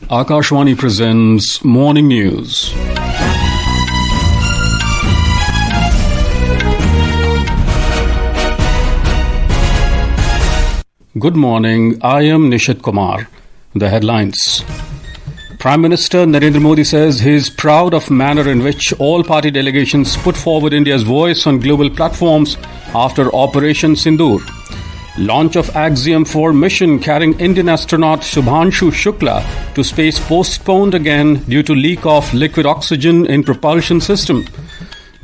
Akashvani presents Morning News. Good morning, I am Nishit Kumar. The headlines. Prime Minister Narendra Modi says he is proud of manner in which all party delegations put forward India's voice on global platforms after Operation Sindoor. Launch of Axiom 4 mission carrying Indian astronaut Shubhanshu Shukla to space postponed again due to leak of liquid oxygen in propulsion system.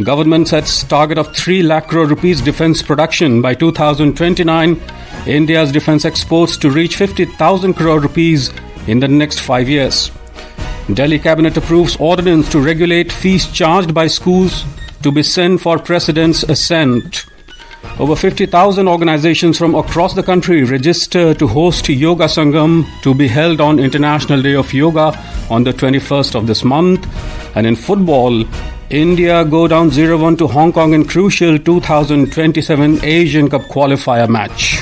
Government sets target of 3 lakh crore rupees defence production by 2029. India's defence exports to reach 50,000 crore rupees in the next 5 years. Delhi Cabinet approves ordinance to regulate fees charged by schools to be sent for President's assent. Over 50,000 organizations from across the country register to host Yoga Sangam to be held on International Day of Yoga on the 21st of this month. And in football, India go down 0-1 to Hong Kong in crucial 2027 Asian Cup Qualifier match.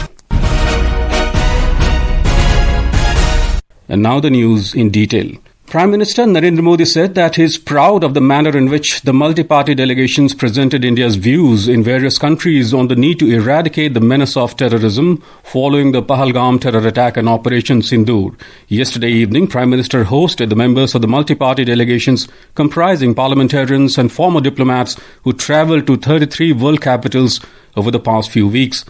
And now the news in detail. Prime Minister Narendra Modi said that he is proud of the manner in which the multi-party delegations presented India's views in various countries on the need to eradicate the menace of terrorism following the Pahalgam terror attack and Operation Sindoor. Yesterday evening, Prime Minister hosted the members of the multi-party delegations comprising parliamentarians and former diplomats who travelled to 33 world capitals over the past few weeks.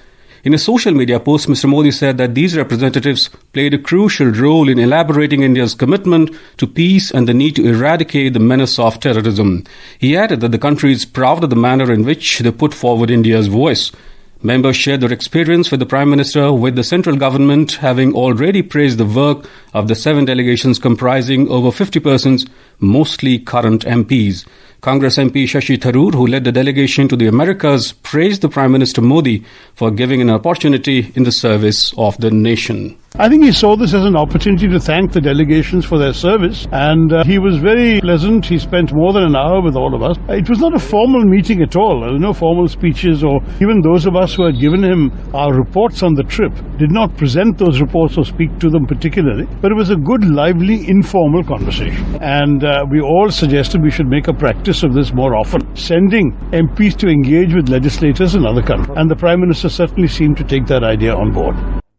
In a social media post, Mr. Modi said that these representatives played a crucial role in elaborating India's commitment to peace and the need to eradicate the menace of terrorism. He added that the country is proud of the manner in which they put forward India's voice. Members shared their experience with the Prime Minister, with the central government having already praised the work of the 7 delegations comprising over 50 persons, mostly current MPs. Congress MP Shashi Tharoor, who led the delegation to the Americas, praised the Prime Minister Modi for giving an opportunity in the service of the nation. I think he saw this as an opportunity to thank the delegations for their service, and he was very pleasant. He spent more than an hour with all of us. It was not a formal meeting at all. There were no formal speeches, or even those of us who had given him our reports on the trip did not present those reports or speak to them particularly, but it was a good, lively, informal conversation. And we all suggested we should make a practice of this more often, sending MPs to engage with legislators in other countries. And the Prime Minister certainly seemed to take that idea on board.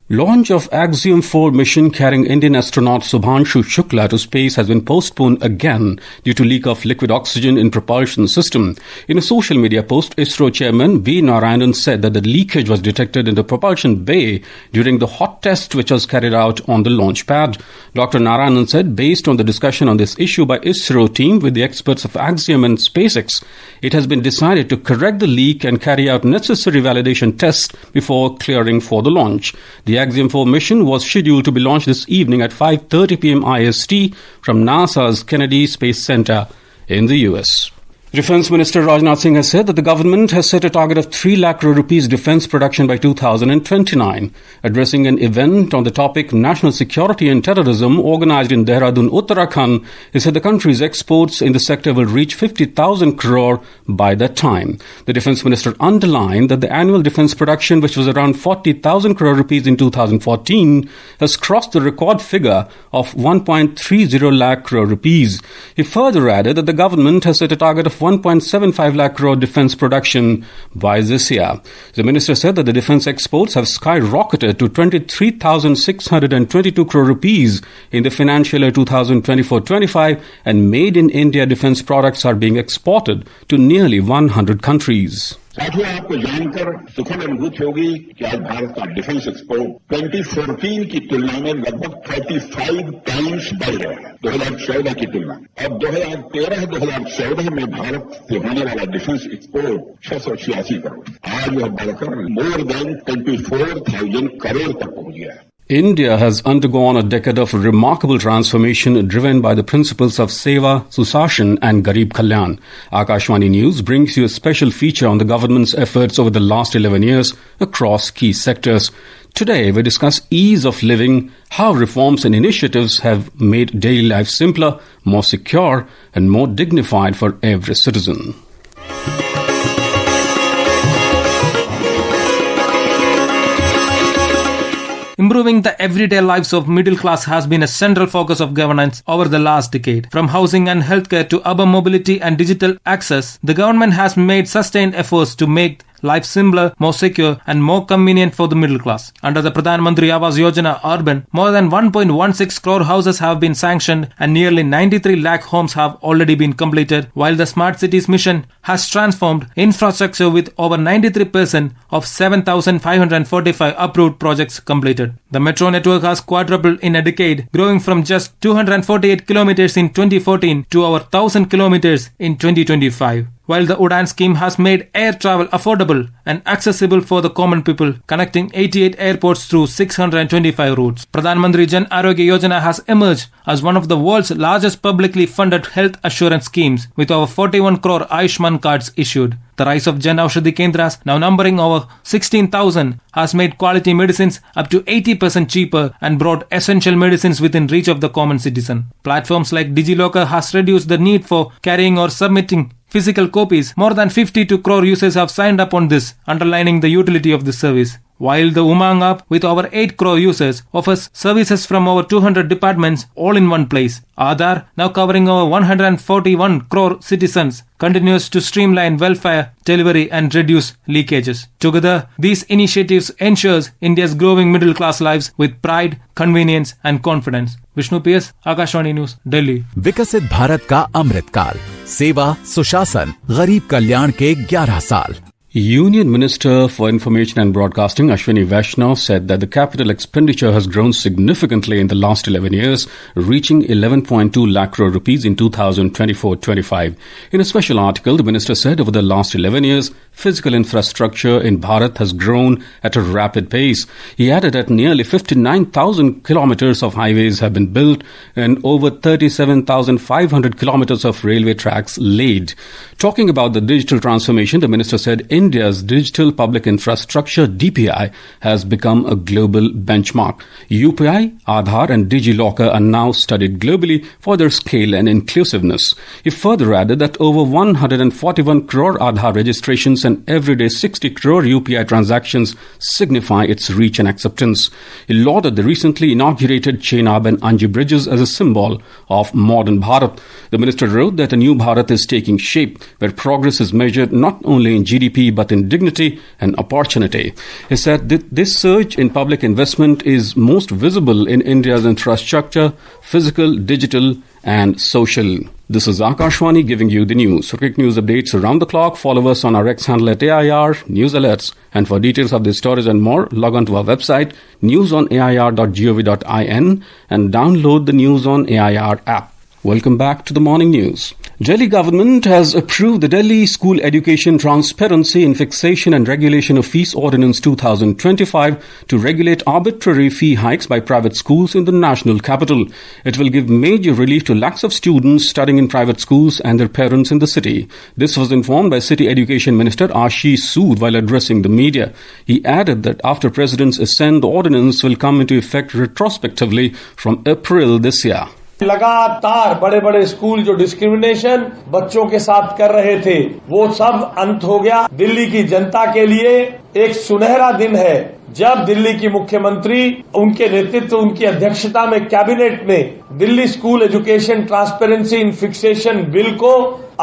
Launch of Axiom 4 mission carrying Indian astronaut Shubhanshu Shukla to space has been postponed again due to leak of liquid oxygen in propulsion system. In a social media post, ISRO chairman V. Narayanan said that the leakage was detected in the propulsion bay during the hot test which was carried out on the launch pad. Dr. Narayanan said, based on the discussion on this issue by ISRO team with the experts of Axiom and SpaceX, it has been decided to correct the leak and carry out necessary validation tests before clearing for the launch. The Axiom 4 mission was scheduled to be launched this evening at 5:30 p.m. IST from NASA's Kennedy Space Center in the US. Defence Minister Rajnath Singh has said that the government has set a target of 3 lakh crore rupees defence production by 2029. Addressing an event on the topic National Security and Terrorism organised in Dehradun, Uttarakhand, he said the country's exports in the sector will reach 50,000 crore by that time. The Defence Minister underlined that the annual defence production, which was around 40,000 crore rupees in 2014, has crossed the record figure of 1.30 lakh crore rupees. He further added that the government has set a target of 1.75 lakh crore defence production by this year. The minister said that the defence exports have skyrocketed to 23,622 crore rupees in the financial year 2024-25, and made in India defence products are being exported to nearly 100 countries. साथियों, आपको जानकर सुखद अनुभूति होगी कि आज भारत का defence export 2014 की तुलना में लगभग 35 टाइम्स बढ़ गया है 2014 की तुलना। अब 2013-2014 में भारत से होने वाला डिफेंस एक्सपोर्ट 686 करोड़, आज वह बढ़कर मोर देन 24,000 करोड़ तक पहुंच गया है। India has undergone a decade of remarkable transformation driven by the principles of Seva, Susashan and Garib Kalyan. Akashvani News brings you a special feature on the government's efforts over the last 11 years across key sectors. Today we discuss ease of living, how reforms and initiatives have made daily life simpler, more secure and more dignified for every citizen. Improving the everyday lives of middle class has been a central focus of governance over the last decade. From housing and healthcare to urban mobility and digital access, the government has made sustained efforts to make life simpler, more secure and more convenient for the middle class. Under the Pradhan Mantri Awas Yojana Urban, more than 1.16 crore houses have been sanctioned and nearly 93 lakh homes have already been completed, while the Smart Cities mission has transformed infrastructure with over 93% of 7,545 approved projects completed. The metro network has quadrupled in a decade, growing from just 248 kilometers in 2014 to over 1,000 kilometers in 2025. While the Udan scheme has made air travel affordable and accessible for the common people, connecting 88 airports through 625 routes. Pradhan Mantri Jan Arogya Yojana has emerged as one of the world's largest publicly funded health assurance schemes, with over 41 crore Ayushman cards issued. The rise of Jan Aushadhi Kendras, now numbering over 16,000, has made quality medicines up to 80% cheaper and brought essential medicines within reach of the common citizen. Platforms like DigiLocker has reduced the need for carrying or submitting physical copies. More than 52 crore users have signed up on this, underlining the utility of this service. While the Umang app, with over 8 crore users, offers services from over 200 departments all in one place. Aadhaar, now covering over 141 crore citizens, continues to streamline welfare delivery and reduce leakages. Together, these initiatives ensures India's growing middle class lives with pride, convenience and confidence. Vishnu PS, Akashvani News, Delhi. विकसित भारत का अमृत काल, सेवा, सुशासन, गरीब कल्याण के 11 साल. Union Minister for Information and Broadcasting Ashwini Vaishnaw said that the capital expenditure has grown significantly in the last 11 years, reaching 11.2 lakh crore rupees in 2024-25. In a special article, the minister said over the last 11 years, physical infrastructure in Bharat has grown at a rapid pace. He added that nearly 59,000 kilometers of highways have been built and over 37,500 kilometers of railway tracks laid. Talking about the digital transformation, the minister said India's digital public infrastructure DPI has become a global benchmark. UPI, Aadhaar and DigiLocker are now studied globally for their scale and inclusiveness. He further added that over 141 crore Aadhaar registrations and everyday 60 crore UPI transactions signify its reach and acceptance. He lauded the recently inaugurated Chenab and Anji bridges as a symbol of modern Bharat. The minister wrote that a new Bharat is taking shape, where progress is measured not only in GDP but in dignity and opportunity. He said that this surge in public investment is most visible in India's infrastructure, physical, digital and social. This is Akashvani giving you the news. For quick news updates around the clock, follow us on our X handle at AIR News Alerts. And for details of these stories and more, log on to our website, newsonair.gov.in, and download the News on AIR app. Welcome back to the morning news. Delhi government has approved the Delhi School Education Transparency in Fixation and Regulation of Fees Ordinance 2025 to regulate arbitrary fee hikes by private schools in the national capital. It will give major relief to lakhs of students studying in private schools and their parents in the city. This was informed by City Education Minister Ashish Sood while addressing the media. He added that after President's assent, the ordinance will come into effect retrospectively from April this year. लगातार बड़े बड़े school जो discrimination बच्चों के साथ कर रहे थे, वो सब अंत हो गया. दिल्ली की जनता के लिए एक सुनहरा दिन है जब दिल्ली की मुख्यमंत्री उनके नेतृत्व, उनकी अध्यक्षता में कैबिनेट ने Delhi school education transparency in fixation bill को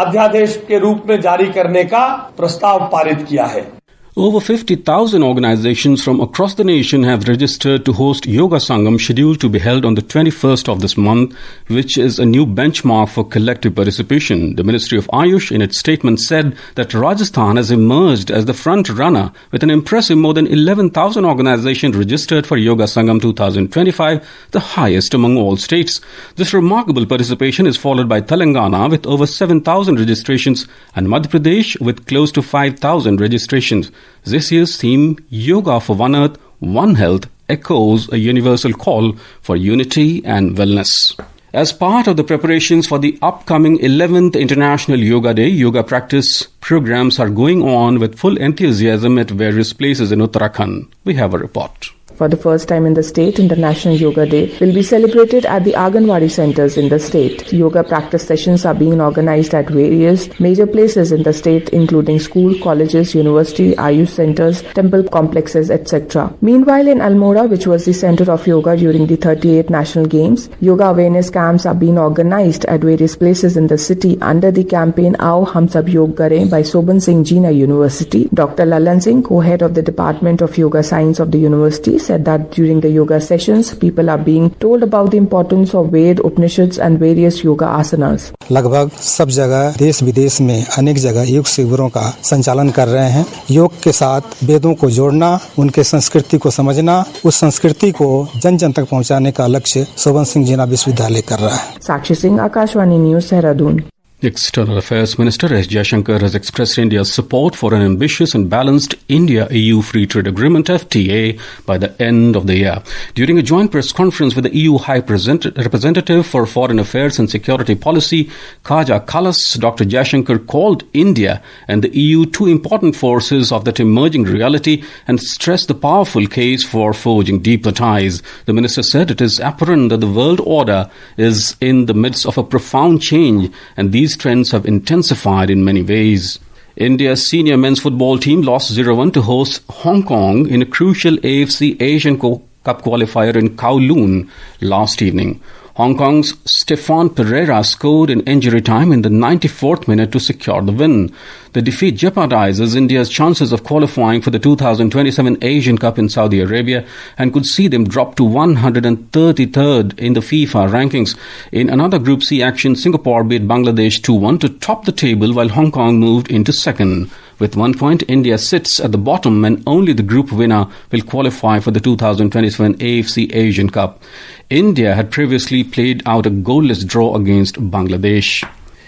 अध्यादेश के रूप में जारी करने का प्रस्ताव पारित किया है. Over 50,000 organizations from across the nation have registered to host Yoga Sangam, scheduled to be held on the 21st of this month, which is a new benchmark for collective participation. The Ministry of Ayush in its statement said that Rajasthan has emerged as the front runner with an impressive more than 11,000 organizations registered for Yoga Sangam 2025, the highest among all states. This remarkable participation is followed by Telangana with over 7,000 registrations and Madhya Pradesh with close to 5,000 registrations. This year's theme, Yoga for One Earth, One Health, echoes a universal call for unity and wellness. As part of the preparations for the upcoming 11th International Yoga Day, yoga practice programs are going on with full enthusiasm at various places in Uttarakhand. We have a report. For the first time in the state, International Yoga Day will be celebrated at the Anganwadi centers in the state. Yoga practice sessions are being organized at various major places in the state, including school, colleges, university, Ayush centers, temple complexes, etc. Meanwhile, in Almora, which was the center of yoga during the 38th National Games, yoga awareness camps are being organized at various places in the city under the campaign Aao Hum Sab Yog Kare by Sobhan Singh Jina University. Dr. Lalan Singh, co-head of the Department of Yoga Science of the university, said that during the yoga sessions, people are being told about the importance of Ved, Upanishads and various yoga asanas. लगभग सब जगह देश विदेश में अनेक जगह योग शिविरों का संचालन कर रहे हैं। योग के साथ वेदों को जोड़ना, उनके संस्कृति को समझना, उस संस्कृति को जन जन तक पहुंचाने का लक्ष्य शोभन सिंह जीना विश्वविद्यालय कर रहा है। Sakshi Singh, Akashvani news, Dehradun. External Affairs Minister S. Jaishankar has expressed India's support for an ambitious and balanced India-EU Free Trade Agreement (FTA) by the end of the year. During a joint press conference with the EU High Representative for Foreign Affairs and Security Policy, Kaja Kallas, Dr. Jaishankar called India and the EU two important forces of that emerging reality and stressed the powerful case for forging deeper ties. The minister said it is apparent that the world order is in the midst of a profound change, and these trends have intensified in many ways. India's senior men's football team lost 0-1 to host Hong Kong in a crucial AFC Asian Cup Qualifier in Kowloon last evening. Hong Kong's Stefan Pereira scored in injury time in the 94th minute to secure the win. The defeat jeopardizes India's chances of qualifying for the 2027 Asian Cup in Saudi Arabia and could see them drop to 133rd in the FIFA rankings. In another Group C action, Singapore beat Bangladesh 2-1 to top the table, while Hong Kong moved into second. With 1 point, India sits at the bottom and only the group winner will qualify for the 2027 AFC Asian Cup. India had previously played out a goalless draw against Bangladesh.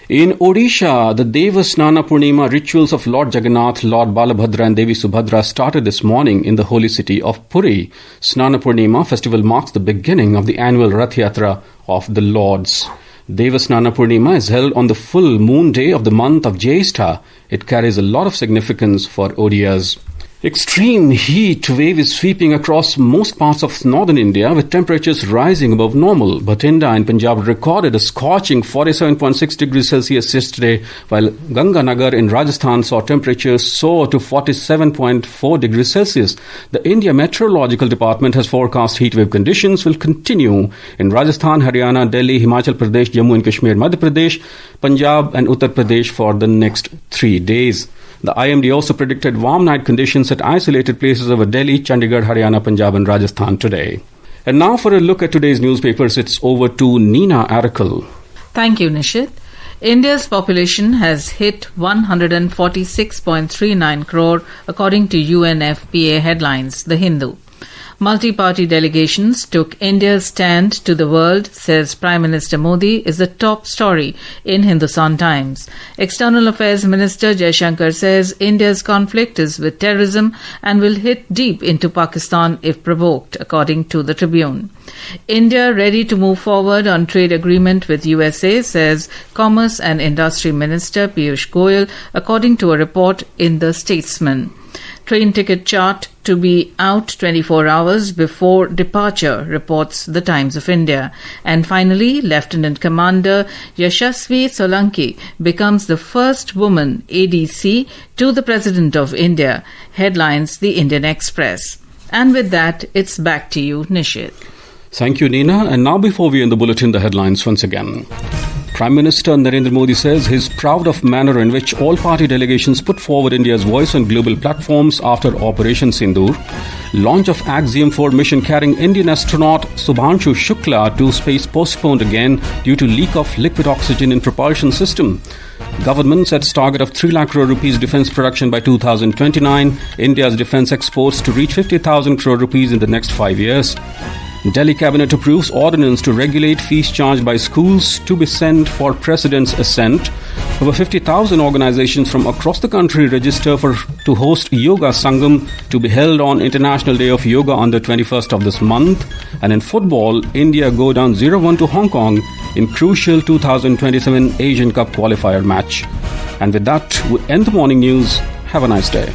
In Odisha, the Devasnana Purnima rituals of Lord Jagannath, Lord Balabhadra and Devi Subhadra started this morning in the holy city of Puri. Snana Purnima festival marks the beginning of the annual Rath Yatra of the Lords. Devasnana Purnima is held on the full moon day of the month of Jyestha. It carries a lot of significance for Odiyas. Extreme heat wave is sweeping across most parts of northern India, with temperatures rising above normal. Bathinda and Punjab recorded a scorching 47.6 degrees Celsius yesterday, while Ganganagar in Rajasthan saw temperatures soar to 47.4 degrees Celsius. The India Meteorological Department has forecast heat wave conditions will continue in Rajasthan, Haryana, Delhi, Himachal Pradesh, Jammu and Kashmir, Madhya Pradesh, Punjab and Uttar Pradesh for the next 3 days. The IMD also predicted warm night conditions at isolated places over Delhi, Chandigarh, Haryana, Punjab and Rajasthan today. And now for a look at today's newspapers, it's over to Nina Arakel. Thank you, Nishit. India's population has hit 146.39 crore according to UNFPA headlines, The Hindu. Multi-party delegations took India's stand to the world, says Prime Minister Modi, is the top story in Hindustan Times. External Affairs Minister Jaishankar says India's conflict is with terrorism and will hit deep into Pakistan if provoked, according to the Tribune. India ready to move forward on trade agreement with USA, says Commerce and Industry Minister Piyush Goyal, according to a report in The Statesman. Train ticket chart to be out 24 hours before departure, reports The Times of India. And finally, Lieutenant Commander Yashasvi Solanki becomes the first woman ADC to the President of India, headlines The Indian Express. And with that, it's back to you, Nishit. Thank you, Nina. And now before we end the bulletin, the headlines once again. Prime Minister Narendra Modi says he's proud of manner in which all party delegations put forward India's voice on global platforms after Operation Sindoor. Launch of Axiom 4 mission carrying Indian astronaut Shubhanshu Shukla to space postponed again due to leak of liquid oxygen in propulsion system. Government sets target of 3 lakh crore rupees defence production by 2029. India's defence exports to reach 50,000 crore rupees in the next 5 years. Delhi Cabinet approves ordinance to regulate fees charged by schools to be sent for President's assent. Over 50,000 organizations from across the country register to host Yoga Sangam to be held on International Day of Yoga on the 21st of this month. And in football, India go down 0-1 to Hong Kong in crucial 2027 Asian Cup Qualifier match. And with that, we end the morning news. Have a nice day.